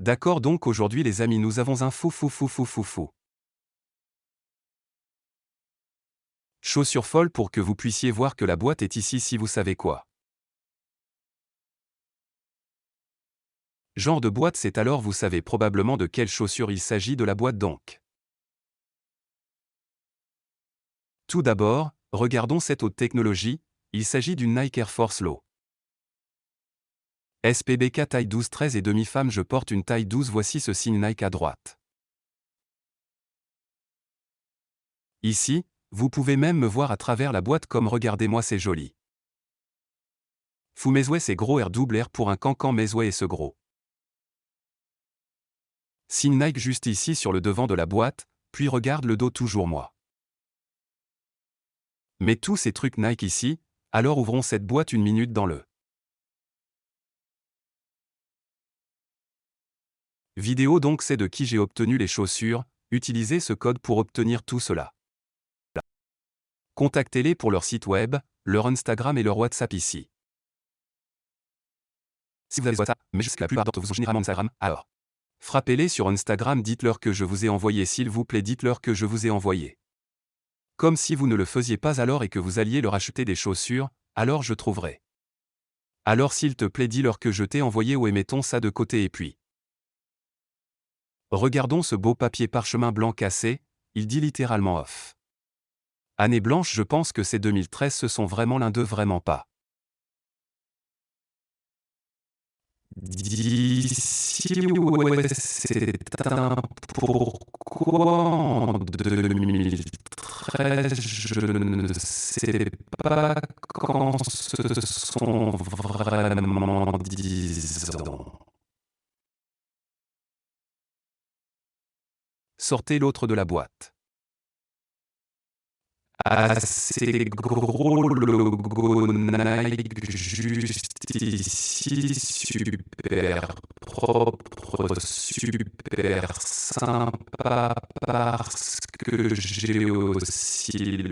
D'accord, donc aujourd'hui les amis, nous avons un fou. Chaussure folle pour que vous puissiez voir que la boîte est ici si vous savez quoi. Genre de boîte, c'est alors vous savez probablement de quelle chaussure il s'agit de la boîte donc. Tout d'abord, regardons cette haute technologie, il s'agit d'une Nike Air Force Low. SPBK taille 12-13 et demi-femme, je porte une taille 12, voici ce signe Nike à droite. Ici, vous pouvez même me voir à travers la boîte comme regardez-moi, c'est joli. Fou mesouet, c'est gros R double R pour un cancan mesouet et ce gros. Signe Nike juste ici sur le devant de la boîte, puis regarde le dos toujours moi. Mais tous ces trucs Nike ici, alors ouvrons cette boîte une minute dans le vidéo, donc c'est de qui j'ai obtenu les chaussures, utilisez ce code pour obtenir tout cela. Contactez-les pour leur site web, leur Instagram et leur WhatsApp ici. Si vous avez WhatsApp, mais jusqu'à la plupart d'entre vous ont généralement Instagram, alors frappez-les sur Instagram, dites-leur que je vous ai envoyé, s'il vous plaît, dites-leur que je vous ai envoyé. Comme si vous ne le faisiez pas alors et que vous alliez leur acheter des chaussures, alors je trouverai. Alors s'il te plaît, dis-leur que je t'ai envoyé ou mettons ça de côté et puis. Regardons ce beau papier parchemin blanc cassé, il dit littéralement off. Année blanche, je pense que c'est 2013, ce sont vraiment l'un d'eux, vraiment pas. D'ici ouais, c'est un pourquoi en 2013, je ne sais pas quand ce sont vraiment 10 ans. Sortez l'autre de la boîte. Assez gros logo Nike juste ici, super propre, super sympa parce que j'ai aussi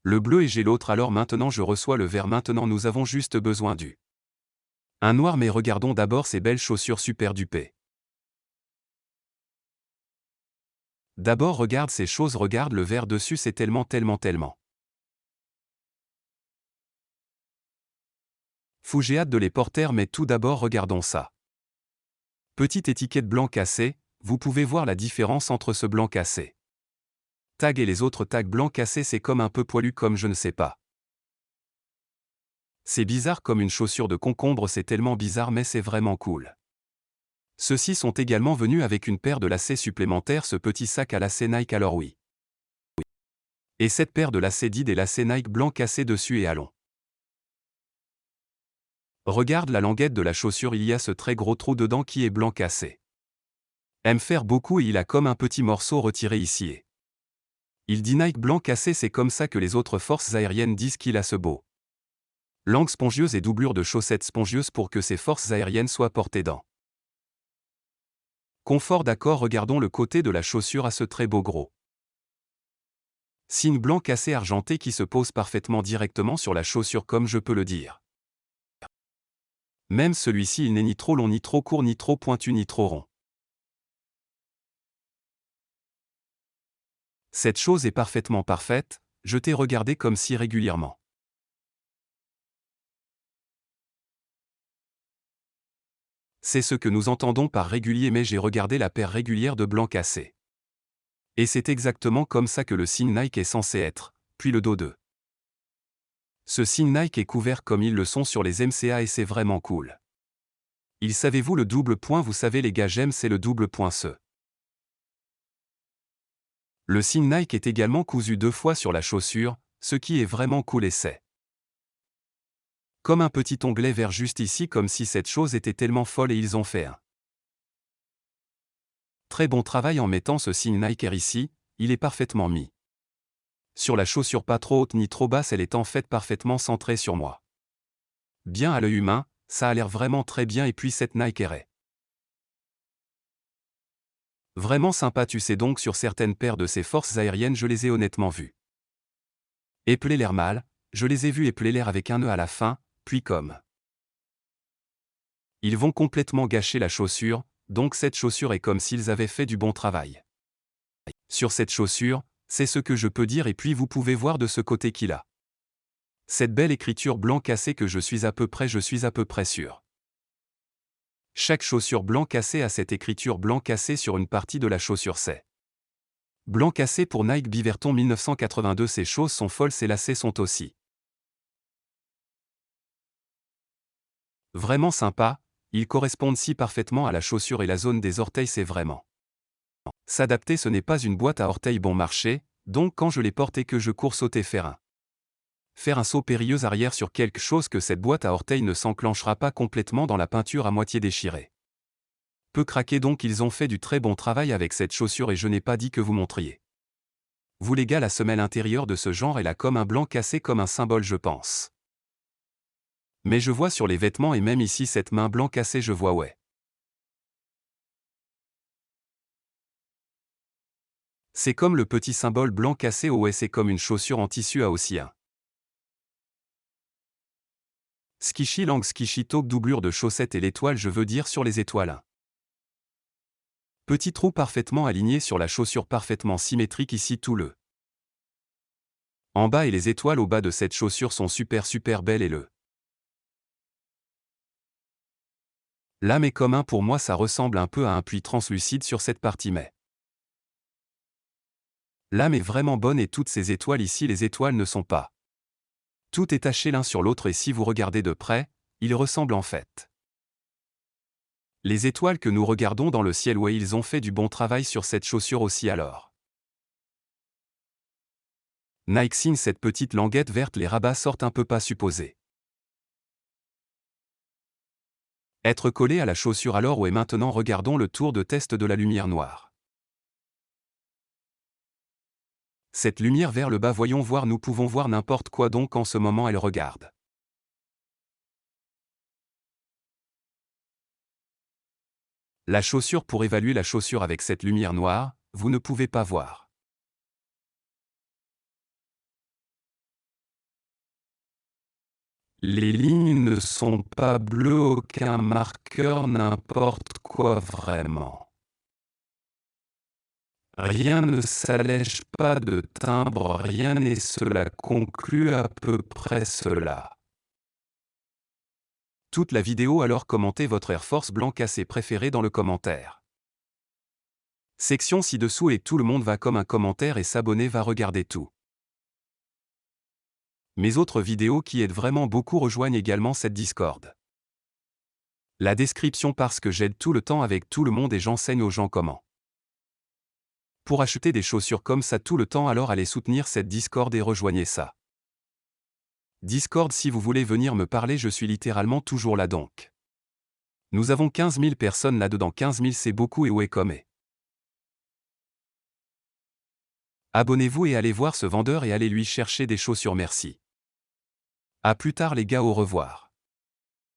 le bleu et j'ai l'autre, alors maintenant je reçois le vert, maintenant nous avons juste besoin du un noir, mais regardons d'abord ces belles chaussures super dupées. D'abord regarde ces choses, regarde le vert dessus, c'est tellement. Fou, j'ai hâte de les porter, mais tout d'abord regardons ça. Petite étiquette blanc cassé, vous pouvez voir la différence entre ce blanc cassé tag et les autres tags blancs cassés, c'est comme un peu poilu, comme je ne sais pas. C'est bizarre comme une chaussure de concombre, c'est tellement bizarre mais c'est vraiment cool. Ceux-ci sont également venus avec une paire de lacets supplémentaires, ce petit sac à lacets Nike, alors oui. Et cette paire de lacets dit des lacets Nike blancs cassés dessus et allons. Regarde la languette de la chaussure, il y a ce très gros trou dedans qui est blanc cassé. Aime faire beaucoup et il a comme un petit morceau retiré ici et il dit Nike blanc cassé, c'est comme ça que les autres forces aériennes disent qu'il a ce beau langue spongieuse et doublure de chaussettes spongieuses pour que ces forces aériennes soient portées dans confort. D'accord, regardons le côté de la chaussure à ce très beau gros signe blanc cassé argenté qui se pose parfaitement directement sur la chaussure, comme je peux le dire. Même celui-ci, il n'est ni trop long ni trop court ni trop pointu ni trop rond. Cette chose est parfaitement parfaite, je t'ai regardé comme si régulièrement. C'est ce que nous entendons par régulier, mais j'ai regardé la paire régulière de blanc cassé. Et c'est exactement comme ça que le signe Nike est censé être, puis le dos de ce signe Nike est couvert comme ils le sont sur les MCA et c'est vraiment cool. Il savez-vous le double point, vous savez les gars, j'aime, c'est le double point ce. Le signe Nike est également cousu 2 fois sur la chaussure, ce qui est vraiment cool et c'est comme un petit onglet vert juste ici, comme si cette chose était tellement folle et ils ont fait un très bon travail en mettant ce signe Nike Air ici, il est parfaitement mis sur la chaussure, pas trop haute ni trop basse, elle est en fait parfaitement centrée sur moi. Bien à l'œil humain, ça a l'air vraiment très bien et puis cette Nike Air est vraiment sympa, tu sais, donc sur certaines paires de ces forces aériennes je les ai honnêtement vues épeler l'air mal, je les ai vus épeler l'air avec un nœud à la fin, puis comme Ils vont complètement gâcher la chaussure, donc cette chaussure est comme s'ils avaient fait du bon travail. Sur cette chaussure, c'est ce que je peux dire et puis vous pouvez voir de ce côté qu'il a. Cette belle écriture blanc cassé que je suis à peu près sûr. Chaque chaussure blanc cassé a cette écriture blanc cassé sur une partie de la chaussure c'est. Blanc cassé pour Nike Beaverton 1982. Ces choses sont folles, ces lacets sont aussi. Vraiment sympa, ils correspondent si parfaitement à la chaussure et la zone des orteils, c'est vraiment. S'adapter, ce n'est pas une boîte à orteils bon marché, donc quand je les porte et que je cours sauter faire un saut périlleux arrière sur quelque chose, que cette boîte à orteils ne s'enclenchera pas complètement dans la peinture à moitié déchirée. Peu craquer, donc ils ont fait du très bon travail avec cette chaussure et je n'ai pas dit que vous montriez. Vous les gars, la semelle intérieure de ce genre est là comme un blanc cassé, comme un symbole je pense. Mais je vois sur les vêtements et même ici cette main blanc cassé, je vois ouais. C'est comme le petit symbole blanc cassé, ouais, c'est comme une chaussure en tissu à aussi un. Skishy Lang Skishy Taupe, doublure de chaussettes et l'étoile, je veux dire sur les étoiles. Petit trou parfaitement aligné sur la chaussure, parfaitement symétrique ici tout le. En bas et les étoiles au bas de cette chaussure sont super belles et le. Lame est commun pour moi, ça ressemble un peu à un puits translucide sur cette partie mais. Lame est vraiment bonne et toutes ces étoiles ici, les étoiles ne sont pas. Tout est taché l'un sur l'autre et si vous regardez de près, ils ressemblent en fait. Les étoiles que nous regardons dans le ciel, ouais, ils ont fait du bon travail sur cette chaussure aussi alors. Nike signe cette petite languette verte, les rabats sortent un peu pas supposés. Être collé à la chaussure alors, ouais, maintenant regardons le tour de test de la lumière noire. Cette lumière vers le bas, voyons voir, nous pouvons voir n'importe quoi, donc en ce moment elle regarde. La chaussure, pour évaluer la chaussure avec cette lumière noire, vous ne pouvez pas voir. Les lignes ne sont pas bleues, aucun marqueur, n'importe quoi vraiment. Rien ne s'allège, pas de timbre, rien, et cela conclut à peu près cela. Toute la vidéo, alors commentez votre Air Force blanc cassé préféré dans le commentaire. Section ci-dessous et tout le monde va comme un commentaire et s'abonner, va regarder tout. Mes autres vidéos qui aident vraiment beaucoup, rejoignent également cette Discord. La description, parce que j'aide tout le temps avec tout le monde et j'enseigne aux gens comment. Pour acheter des chaussures comme ça tout le temps, alors allez soutenir cette Discord et rejoignez ça. Discord, si vous voulez venir me parler, je suis littéralement toujours là donc. Nous avons 15 000 personnes là-dedans, 15 000 c'est beaucoup et ouais comme est. Abonnez-vous et allez voir ce vendeur et allez lui chercher des chaussures, merci. À plus tard les gars, au revoir.